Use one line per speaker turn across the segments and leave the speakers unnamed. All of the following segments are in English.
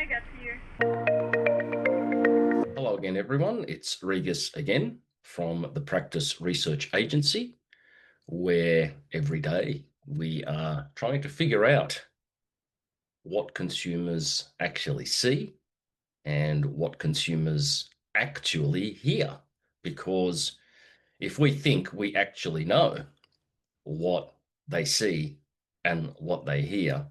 I get here?
Hello again, everyone. It's Rigas again from the Practice Research Agency, where every day we are trying to figure out what consumers actually see and what consumers actually hear. Because if we think we actually know what they see and what they hear,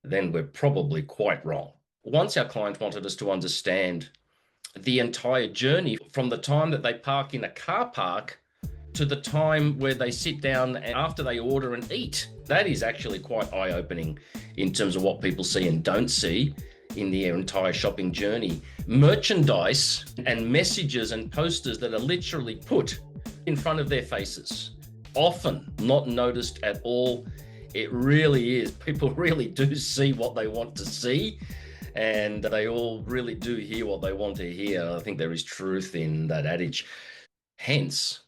then we're probably quite wrong. Once our client wanted us to understand the entire journey from the time that they park in a car park to the time where they sit down and after they order and eat. That is actually quite eye-opening in terms of what people see and don't see in the entire shopping journey. Merchandise and messages and posters that are literally put in front of their faces, often not noticed at all. It really is. People really do see what they want to see, and they all really do hear what they want to hear. I think there is truth in that adage. Hence,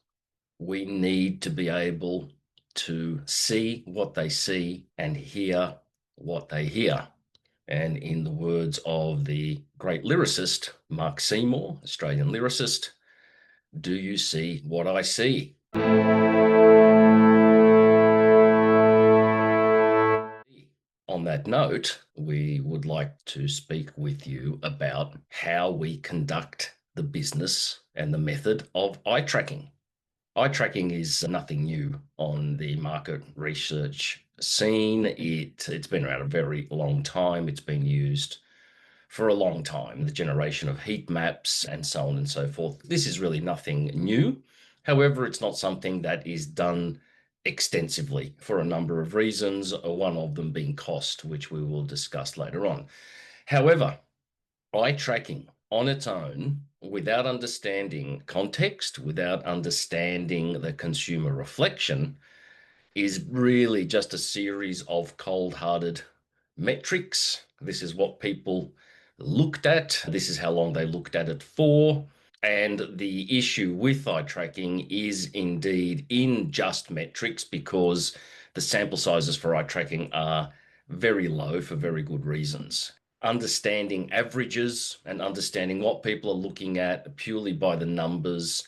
we need to be able to see what they see and hear what they hear. And in the words of the great lyricist, Mark Seymour, Australian lyricist, do you see what I see? On that note, we would like to speak with you about how we conduct the business and the method of eye tracking. Eye tracking is nothing new on the market research scene. It's been around a very long time. It's been used for a long time, the generation of heat maps and so on and so forth. This is really nothing new. However, it's not something that is done extensively for a number of reasons, one of them being cost, which we will discuss later on. However, eye tracking on its own, without understanding context, without understanding the consumer reflection, is really just a series of cold-hearted metrics. This is what people looked at. This is how long they looked at it for. And the issue with eye tracking is indeed in just metrics, because the sample sizes for eye tracking are very low for very good reasons. Understanding averages and understanding what people are looking at purely by the numbers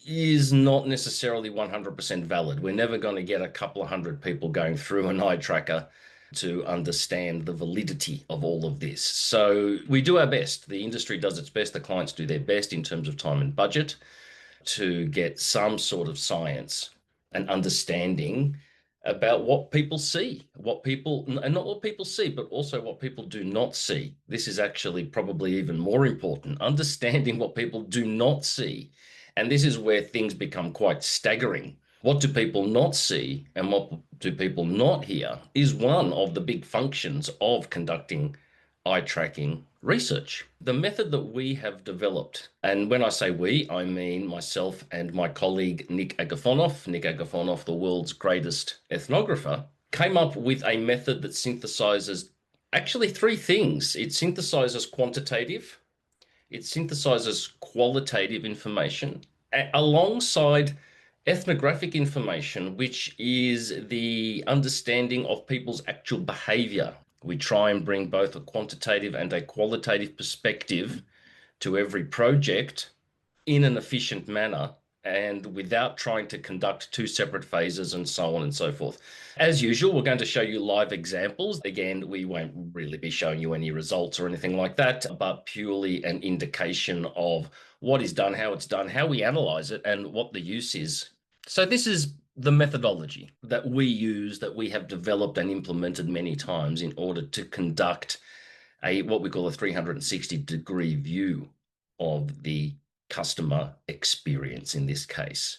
is not necessarily 100% valid. We're never going to get a couple of hundred people going through an eye tracker to understand the validity of all of this. So we do our best. The industry does its best. The clients do their best in terms of time and budget to get some sort of science and understanding about what people see, and not what people see, but also what people do not see. This is actually probably even more important, understanding what people do not see. And this is where things become quite staggering. What do people not see and what do people not hear is one of the big functions of conducting eye tracking research. The method that we have developed, and when I say we, I mean myself and my colleague Nick Agafonov, the world's greatest ethnographer, came up with a method that synthesizes actually three things. It synthesizes quantitative, it synthesizes qualitative information alongside ethnographic information, which is the understanding of people's actual behavior. We try and bring both a quantitative and a qualitative perspective to every project in an efficient manner and without trying to conduct two separate phases and so on and so forth. As usual, we're going to show you live examples. Again, we won't really be showing you any results or anything like that, but purely an indication of what is done, how it's done, how we analyze it, and what the use is. So this is the methodology that we use, that we have developed and implemented many times in order to conduct what we call a 360-degree view of the customer experience in this case.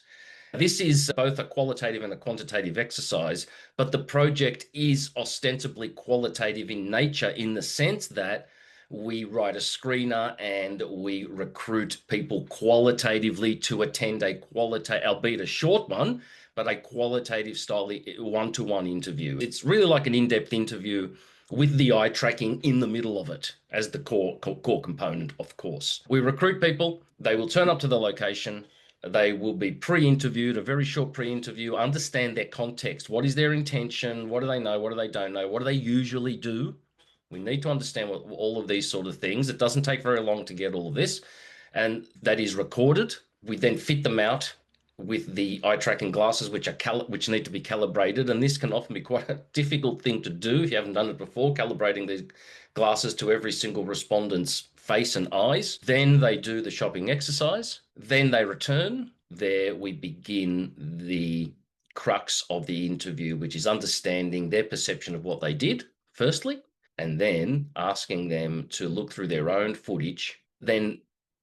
This is both a qualitative and a quantitative exercise, but the project is ostensibly qualitative in nature in the sense that we write a screener and we recruit people qualitatively to attend a qualitative, albeit a short one, but a qualitative style one-to-one interview. It's really like an in-depth interview with the eye tracking in the middle of it as the core component, of course. We recruit people, they will turn up to the location, they will be pre-interviewed, a very short pre-interview, understand their context. What is their intention? What do they know? What do they don't know? What do they usually do? We need to understand all of these sort of things. It doesn't take very long to get all of this, and that is recorded. We then fit them out with the eye tracking glasses, which need to be calibrated, and this can often be quite a difficult thing to do if you haven't done it before, calibrating these glasses to every single respondent's face and eyes. Then they do the shopping exercise. Then they return. There we begin the crux of the interview, which is understanding their perception of what they did, firstly, and then asking them to look through their own footage, then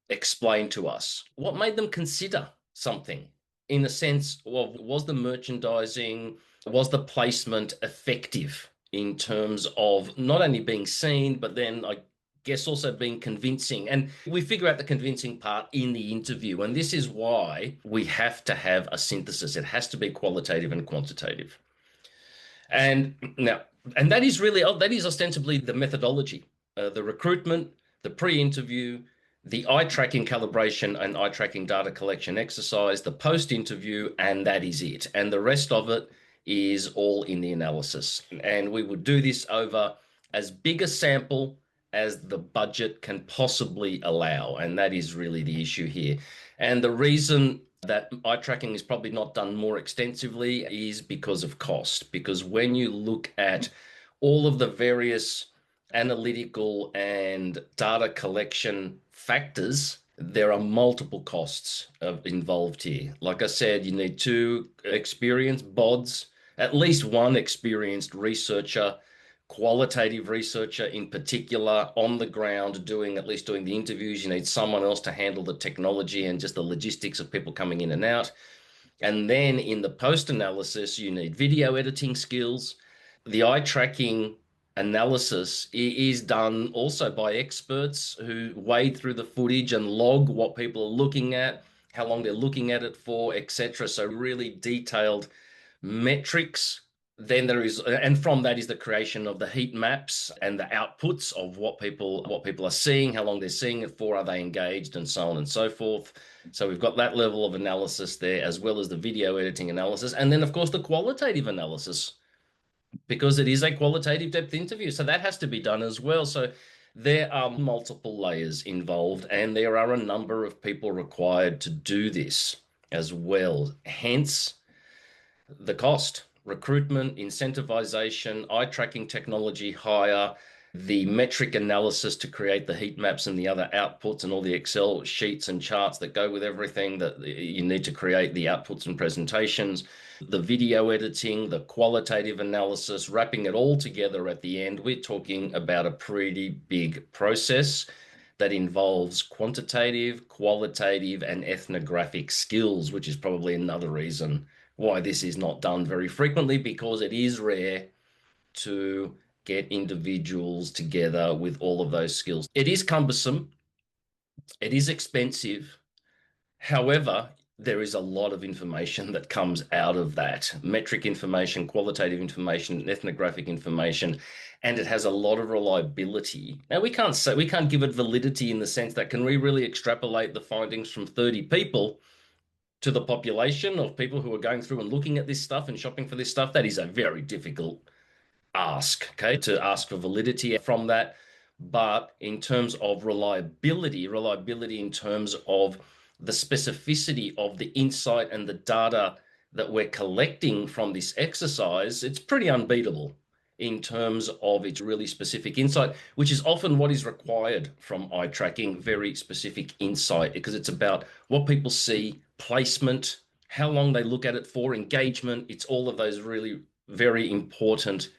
explain to us what made them consider something, in the sense of, was the merchandising, was the placement effective in terms of not only being seen, but then I guess also being convincing. And we figure out the convincing part in the interview. And this is why we have to have a synthesis. It has to be qualitative and quantitative. And now, and that is really, that is ostensibly the methodology, the recruitment, the pre-interview, the eye tracking calibration and eye tracking data collection exercise, the post-interview, and that is it. And the rest of it is all in the analysis. And we would do this over as big a sample as the budget can possibly allow. And that is really the issue here. And the reason that eye tracking is probably not done more extensively is because of cost. Because when you look at all of the various analytical and data collection factors, there are multiple costs involved here. Like I said, you need two experienced BODs, at least one experienced researcher, qualitative researcher in particular, on the ground at least doing the interviews. You need someone else to handle the technology and just the logistics of people coming in and out. And then in the post-analysis, you need video editing skills. The eye tracking analysis is done also by experts who wade through the footage and log what people are looking at, how long they're looking at it for, etc. So really detailed metrics. Then there is, and from that is the creation of the heat maps and the outputs of what people are seeing, how long they're seeing it for, are they engaged, and so on and so forth. So we've got that level of analysis there, as well as the video editing analysis, and then of course the qualitative analysis, because it is a qualitative depth interview. So that has to be done as well. So there are multiple layers involved, and there are a number of people required to do this as well. Hence the cost, recruitment, incentivization, eye tracking technology hire, the metric analysis to create the heat maps and the other outputs and all the Excel sheets and charts that go with everything that you need to create the outputs and presentations, the video editing, the qualitative analysis, wrapping it all together at the end. We're talking about a pretty big process that involves quantitative, qualitative, and ethnographic skills, which is probably another reason why this is not done very frequently, because it is rare to get individuals together with all of those skills. It is cumbersome. It is expensive. However, there is a lot of information that comes out of that. Metric information, qualitative information, ethnographic information, and it has a lot of reliability. Now, we can't give it validity in the sense that, can we really extrapolate the findings from 30 people to the population of people who are going through and looking at this stuff and shopping for this stuff? That is a very difficult ask, okay, to ask for validity from that. But in terms of reliability in terms of the specificity of the insight and the data that we're collecting from this exercise, it's pretty unbeatable in terms of its really specific insight, which is often what is required from eye tracking, very specific insight, because it's about what people see, placement, how long they look at it for, engagement. It's all of those really very important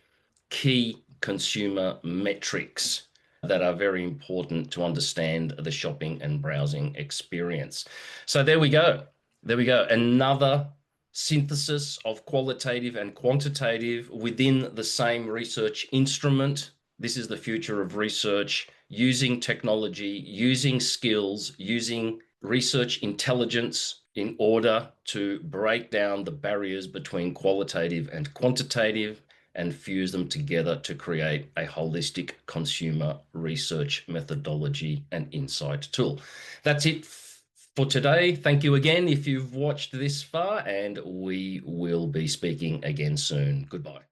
key consumer metrics that are very important to understand the shopping and browsing experience. So there we go. There we go. Another synthesis of qualitative and quantitative within the same research instrument. This is the future of research, using technology, using skills, using research intelligence in order to break down the barriers between qualitative and quantitative and fuse them together to create a holistic consumer research methodology and insight tool. That's it for today. Thank you again if you've watched this far, and we will be speaking again soon. Goodbye.